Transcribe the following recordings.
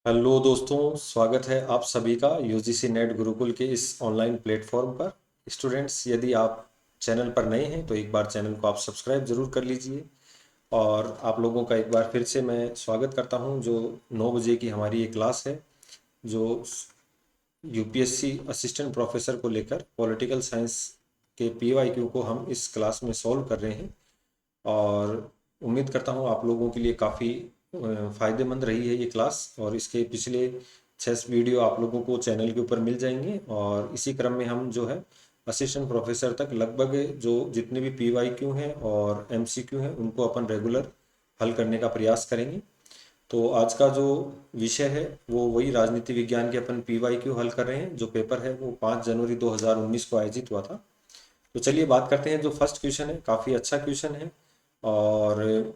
Hello दोस्तों, स्वागत है आप सभी का यूजीसी नेट गुरुकुल के इस ऑनलाइन प्लेटफॉर्म पर। स्टूडेंट्स, यदि आप चैनल पर नए हैं तो एक बार चैनल को आप सब्सक्राइब जरूर कर लीजिए। और आप लोगों का एक बार फिर से मैं स्वागत करता हूं। जो 9 बजे की हमारी ये क्लास है, जो यूपीएससी असिस्टेंट प्रोफेसर को लेकर पॉलिटिकल साइंस के पीवाईक्यू को हम इस क्लास में सॉल्व कर रहे हैं। और उम्मीद करता हूँ आप लोगों के लिए काफ़ी फ़ायदेमंद रही है ये क्लास। और इसके पिछले 6 वीडियो आप लोगों को चैनल के ऊपर मिल जाएंगे। और इसी क्रम में हम जो है असिस्टेंट प्रोफेसर तक लगभग जो जितने भी पीवाईक्यू हैं और एमसीक्यू हैं उनको अपन रेगुलर हल करने का प्रयास करेंगे। तो आज का जो विषय है वो वही राजनीति विज्ञान के अपन पीवाईक्यू हल कर रहे हैं। जो पेपर है वो 5 जनवरी 2019 को आयोजित हुआ था। तो चलिए बात करते हैं। जो फर्स्ट क्वेश्चन है काफ़ी अच्छा क्वेश्चन है। और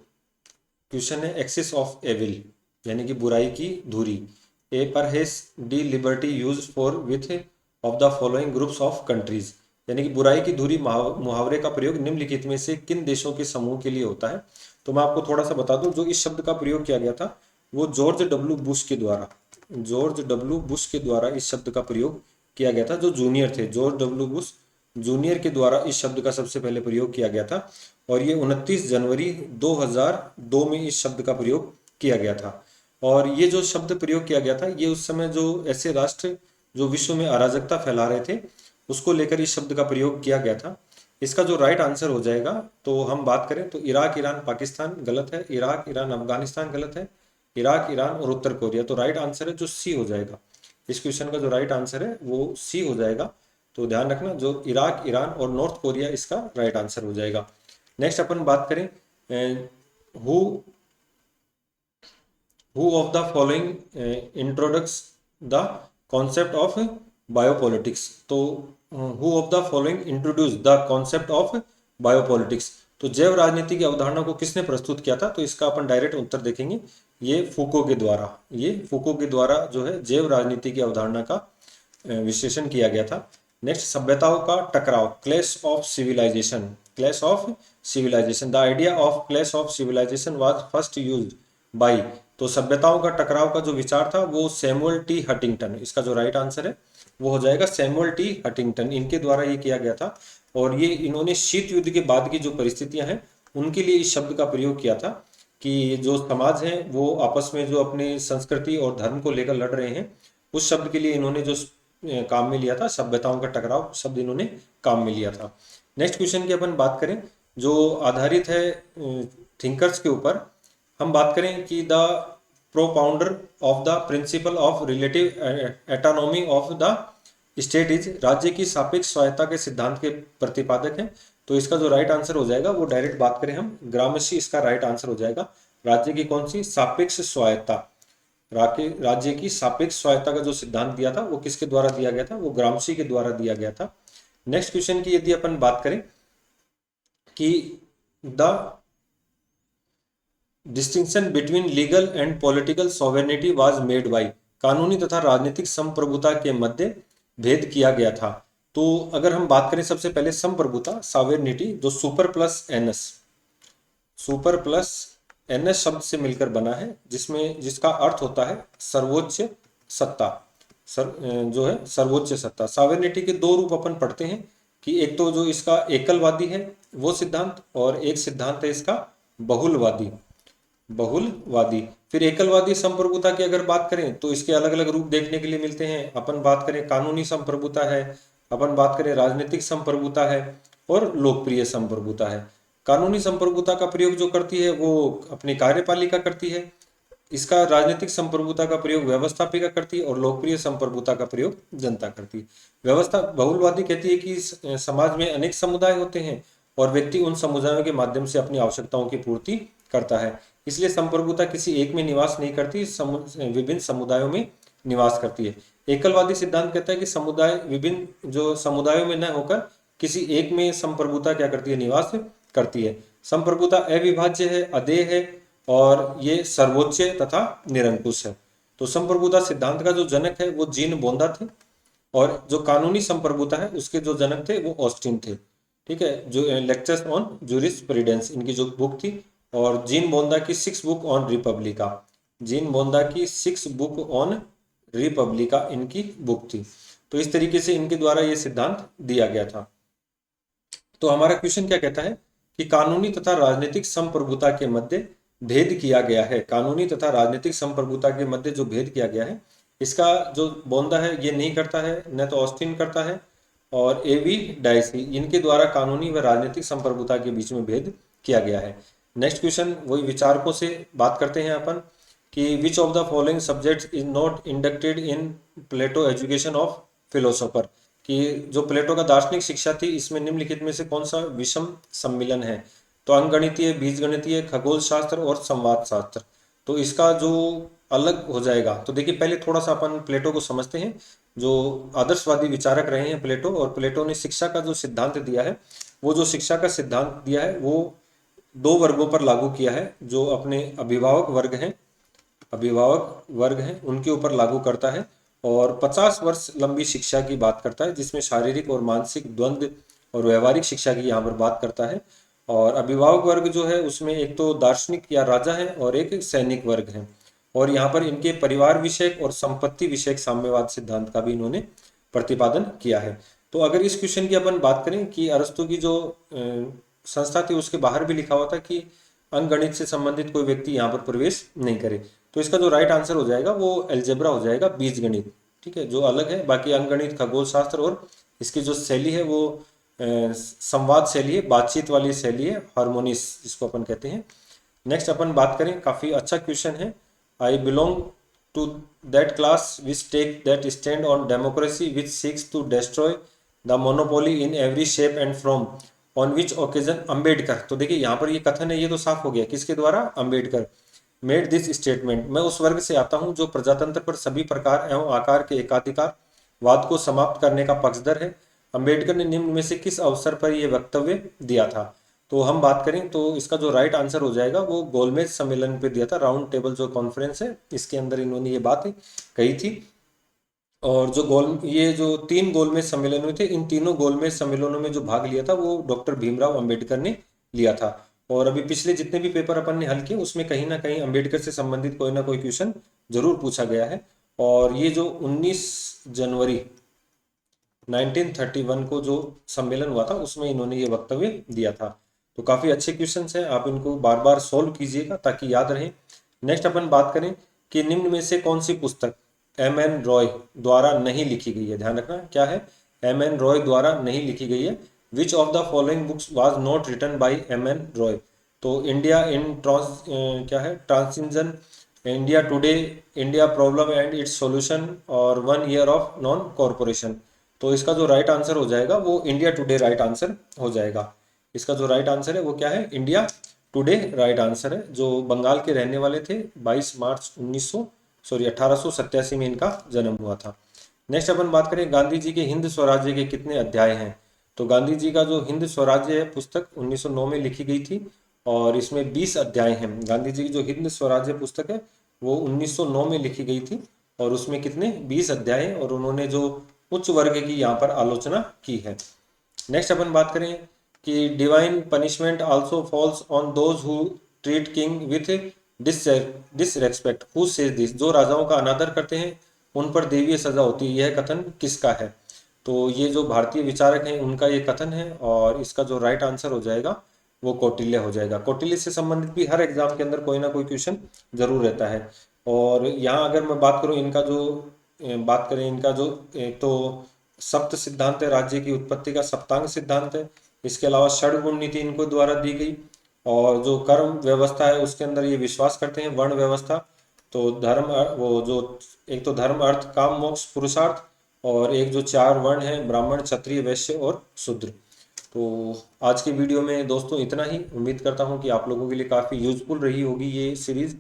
क्वेश्चन है एक्सिस ऑफ एविल, यानी कि बुराई की धुरी। ए पर has D liberty use for width of the following groups of countries, यानी कि बुराई की धुरी मुहावरे का प्रयोग निम्नलिखित में से किन देशों के समूह के लिए होता है। तो मैं आपको थोड़ा सा बता दूं, जो इस शब्द का प्रयोग किया गया था वो जॉर्ज डब्ल्यू बुश के द्वारा इस शब्द का प्रयोग किया गया था। जो जूनियर थे, जॉर्ज डब्ल्यू बुश जूनियर के द्वारा इस शब्द का सबसे पहले प्रयोग किया गया था। और ये 29 जनवरी 2002 में इस शब्द का प्रयोग किया गया था। और ये जो शब्द प्रयोग किया गया था, ये उस समय जो ऐसे राष्ट्र जो विश्व में अराजकता फैला रहे थे उसको लेकर इस शब्द का प्रयोग किया गया था। इसका जो राइट आंसर हो जाएगा, तो हम बात करें तो इराक, ईरान, पाकिस्तान गलत है। इराक, ईरान, अफगानिस्तान गलत है। इराक, ईरान और उत्तर कोरिया। तो राइट आंसर है जो सी हो जाएगा। इस क्वेश्चन का जो राइट आंसर है वो सी हो जाएगा। तो ध्यान रखना, जो इराक, ईरान और नॉर्थ कोरिया इसका राइट आंसर हो जाएगा। नेक्स्ट अपन बात करें, who who of the following introduces the concept of biopolitics. तो who of the following introduce the concept of biopolitics. तो जैव राजनीति की अवधारणा को किसने प्रस्तुत किया था। तो इसका अपन डायरेक्ट उत्तर देखेंगे, ये फूको के द्वारा जो है जैव राजनीति की अवधारणा का विश्लेषण किया गया था। नेक्स्ट, सभ्यताओं का टकराव, clash of civilization. The idea of clash of civilization was first used by. तो सभ्यताओं का टकराव का जो विचार था वो सैमुअल टी हंटिंगटन, इसका जो राइट आंसर है वो हो जाएगा सैमुअल टी हंटिंगटन, इनके द्वारा ये किया गया था। और ये इन्होंने शीत युद्ध के बाद की जो परिस्थितियां हैं उनके लिए इस शब्द का प्रयोग किया था कि जो समाज है वो आपस में जो अपने संस्कृति और धर्म को लेकर लड़ रहे हैं, उस शब्द के लिए इन्होंने जो काम में लिया था, सभ्यताओं का टकराव शब्द इन्होंने काम में लिया था। नेक्स्ट क्वेश्चन की अपन बात करें जो आधारित है थिंकर्स के ऊपर। हम बात करें कि the propounder of the principle of relative autonomy of the state is, राज्य की सापेक्ष स्वायत्ता के सिद्धांत के प्रतिपादक हैं। तो इसका जो राइट आंसर हो जाएगा वो डायरेक्ट बात करें हम, ग्रामशी इसका राइट आंसर हो जाएगा। राज्य की कौन सी सापेक्ष स्वायत्ता, राज्य की सापेक्ष स्वायत्ता का जो सिद्धांत दिया था वो किसके द्वारा दिया गया था, वो ग्रामशी के द्वारा दिया गया था। नेक्स्ट क्वेश्चन की यदि अपन बात करें कि the distinction between legal and political sovereignty was made by, कानूनी तथा राजनीतिक संप्रभुता के मध्य भेद किया गया था। तो अगर हम बात करें सबसे पहले संप्रभुता, सॉवेरेनिटी, जो सुपर प्लस एनएस शब्द से मिलकर बना है, जिसमें जिसका अर्थ होता है सर्वोच्च सत्ता, जो है सर्वोच्च सत्ता। सॉवेरेनिटी के दो रूप अपन पढ़ते हैं कि एक तो जो इसका एकलवादी है वो सिद्धांत, और एक सिद्धांत है इसका बहुलवादी। फिर एकलवादी संप्रभुता की अगर बात करें तो इसके अलग अलग रूप देखने के लिए मिलते हैं। अपन बात करें कानूनी संप्रभुता है, अपन बात करें राजनीतिक संप्रभुता है, और लोकप्रिय संप्रभुता है। कानूनी संप्रभुता का प्रयोग जो करती है वो अपनी कार्यपालिका करती है। इसका राजनीतिक संप्रभुता का प्रयोग व्यवस्थापिका करती है, और लोकप्रिय संप्रभुता का प्रयोग जनता करती है। व्यवस्था बहुलवादी कहती है कि समाज में अनेक समुदाय होते हैं और व्यक्ति उन समुदायों के माध्यम से अपनी आवश्यकताओं की पूर्ति करता है, इसलिए संप्रभुता किसी एक में निवास नहीं करती, विभिन्न समुदायों में निवास करती है। एकलवादी सिद्धांत कहता है कि समुदाय विभिन्न जो समुदायों में न होकर किसी एक में संप्रभुता क्या करती है, निवास करती है। संप्रभुता अविभाज्य है, अदेय है, और ये सर्वोच्च तथा निरंकुश है। तो संप्रभुता सिद्धांत का जो जनक है वो जीन बोंदा थे, और जो कानूनी संप्रभुता है उसके जो जनक थे वो ऑस्टिन थे। ठीक है, जो लेक्चर्स ऑन जूरिस्प्रूडेंस इनकी जो बुक थी, और जीन बोंदा की 6 बुक ऑन रिपब्लिका। जीन बोंदा की 6 बुक ऑन रिपब्लिका इनकी बुक थी। तो इस तरीके से इनके द्वारा ये सिद्धांत दिया गया था। तो हमारा क्वेश्चन क्या कहता है कि कानूनी तथा राजनीतिक संप्रभुता के मध्य भेद किया गया है। कानूनी तथा राजनीतिक संप्रभुता के मध्य जो भेद किया गया है, इसका जो बोंदा है ये नहीं करता है, न तो ऑस्टिन करता है और एवी डायसी, इनके द्वारा कानूनी व राजनीतिक संप्रभुता के बीच में भेद किया गया है। नेक्स्ट क्वेश्चन वही विचारकों से बात करते हैं अपन कि which of the following subject is not inducted in Plato education of philosopher, कि जो प्लेटो का दार्शनिक शिक्षा थी इसमें निम्नलिखित में से कौन सा विषम सम्मिलन है। तो अंकगणितीय, बीजगणितीय, खगोल शास्त्र और संवाद शास्त्र। तो इसका जो अलग हो जाएगा, तो देखिए पहले थोड़ा सा अपन प्लेटो को समझते हैं। जो आदर्शवादी विचारक रहे हैं प्लेटो, और प्लेटो ने शिक्षा का जो सिद्धांत दिया है, वो जो शिक्षा का सिद्धांत दिया है वो 2 वर्गों पर लागू किया है। जो अपने अभिभावक वर्ग हैं उनके ऊपर लागू करता है, और 50 वर्ष लंबी शिक्षा की बात करता है, जिसमें शारीरिक और मानसिक द्वंद्व और व्यवहारिक शिक्षा की यहाँ पर बात करता है। और अभिभावक वर्ग जो है उसमें एक तो दार्शनिक या राजा है और एक सैनिक वर्ग है। और यहाँ पर इनके परिवार विषयक और संपत्ति विषयक साम्यवाद सिद्धांत का भी इन्होंने प्रतिपादन किया है। तो अगर इस क्वेश्चन की अपन बात करें कि अरस्तु की जो संस्था थी उसके बाहर भी लिखा हुआ था कि अंकगणित से संबंधित कोई व्यक्ति यहाँ पर प्रवेश नहीं करे। तो इसका जो राइट आंसर हो जाएगा वो एल्जेब्रा हो जाएगा, बीजगणित। ठीक है, जो अलग है। बाकी अंकगणित, खगोल शास्त्र और इसकी जो शैली है वो संवाद शैली है, बातचीत वाली शैली है, हार्मोनिस जिसको अपन कहते हैं। नेक्स्ट अपन बात करें, काफी अच्छा क्वेश्चन है। I belong to that class which take that stand on democracy which seeks to destroy the monopoly in every shape and form on which occasion Ambedkar. तो देखिए यहाँ पर ये कथन है, ये तो साफ हो गया किसके द्वारा, अम्बेडकर। मेड दिस स्टेटमेंट, मैं उस वर्ग से आता हूं जो प्रजातंत्र पर सभी प्रकार एवं आकार के एकाधिकार वाद को समाप्त करने का पक्षधर है। अम्बेडकर ने निम्न में से किस अवसर पर यह वक्तव्य दिया था। तो हम बात करें तो इसका जो राइट आंसर हो जाएगा वो गोलमेज सम्मेलन पे दिया था। राउंड टेबल जो कॉन्फ्रेंस है इसके अंदर इन्होंने ये बात कही थी। और ये जो 3 गोलमेज सम्मेलन हुए थे, इन तीनों गोलमेज सम्मेलनों में जो भाग लिया था वो डॉक्टर भीमराव अंबेडकर ने लिया था। और अभी पिछले जितने भी पेपर अपन ने हल किए उसमें कहीं ना कहीं अंबेडकर से संबंधित कोई ना कोई क्वेश्चन जरूर पूछा गया है। और ये जो 19 जनवरी 1931 को जो सम्मेलन हुआ था उसमें इन्होंने ये वक्तव्य दिया था। तो काफी अच्छे क्वेश्चंस हैं, आप इनको बार बार सोल्व कीजिएगा ताकि याद रहे। नेक्स्ट अपन बात करें कि निम्न में से कौन सी पुस्तक एम.एन. रॉय द्वारा नहीं लिखी गई है। ध्यान रखना क्या है, एम.एन. रॉय द्वारा नहीं लिखी गई है। Which of the following books was not written by M N. Roy. तो इंडिया इन क्या है, transition, India today, India problem and its solution और 1 ईयर ऑफ नॉन कॉरपोरेशन। तो इसका जो राइट आंसर हो जाएगा वो इंडिया टुडे राइट आंसर हो जाएगा। इसका जो राइट आंसर है वो क्या है, इंडिया टुडे राइट आंसर है। जो बंगाल के रहने वाले थे, 22 मार्च 1887 में इनका जन्म हुआ था। नेक्स्ट अपन बात करें गांधी जी के हिंद स्वराज्य के कितने अध्याय हैं। तो गांधी जी का जो हिंद स्वराज्य है पुस्तक 1909 में लिखी गई थी और इसमें 20 अध्याय हैं। गांधी जी की जो हिंद स्वराज्य पुस्तक है वो 1909 में लिखी गई थी और उसमें कितने 20 अध्याय हैं, और उन्होंने जो उच्च वर्ग की यहाँ पर आलोचना की है। नेक्स्ट अपन बात करें कि divine punishment also falls on those who treat king with disrespect who says this. जो राजाओं का अनादर करते हैं उन पर देवीय सजा होती है, यह कथन किसका है। तो ये जो भारतीय विचारक हैं उनका ये कथन है, और इसका जो राइट आंसर हो जाएगा वो कौटिल्य हो जाएगा। कौटिल्य से संबंधित भी हर एग्जाम के अंदर कोई ना कोई क्वेश्चन जरूर रहता है। और यहाँ अगर मैं बात करूँ इनका जो बात करें इनका जो एक तो सप्त सिद्धांत है, राज्य की उत्पत्ति का सप्तांग सिद्धांत है। इसके अलावा षडगुण नीति इनको द्वारा दी गई, और जो कर्म व्यवस्था है उसके अंदर ये विश्वास करते हैं वर्ण व्यवस्था। तो धर्म वो जो एक तो धर्म, अर्थ, काम, मोक्ष, पुरुषार्थ, और एक जो 4 वर्ण है ब्राह्मण, क्षत्रिय, वैश्य और शूद्र। तो आज की वीडियो में दोस्तों इतना ही। उम्मीद करता हूँ कि आप लोगों के लिए काफ़ी यूजफुल रही होगी ये सीरीज़।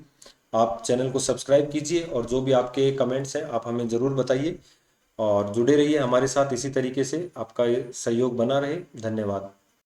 आप चैनल को सब्सक्राइब कीजिए और जो भी आपके कमेंट्स हैं आप हमें ज़रूर बताइए, और जुड़े रहिए हमारे साथ। इसी तरीके से आपका ये सहयोग बना रहे। धन्यवाद।